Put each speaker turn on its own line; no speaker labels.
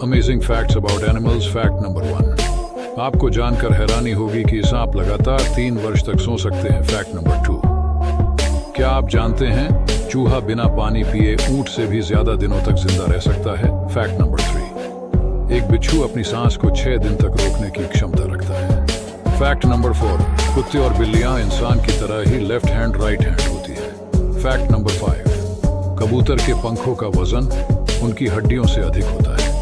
Amazing facts about animals. Fact number 1, आपको जानकर हैरानी होगी कि सांप लगातार 3 वर्ष तक सो सकते हैं। फैक्ट नंबर 2, क्या आप जानते हैं चूहा बिना पानी पिए ऊंट से भी ज्यादा दिनों तक जिंदा रह सकता है। फैक्ट नंबर 3, एक बिच्छू अपनी सांस को 6 दिन तक रोकने की क्षमता रखता है। फैक्ट नंबर 4, कुत्ते और बिल्लियां इंसान की तरह ही लेफ्ट हैंड राइट हैंड होती है। फैक्ट नंबर 5, कबूतर के पंखों का वजन उनकी हड्डियों से अधिक होता है।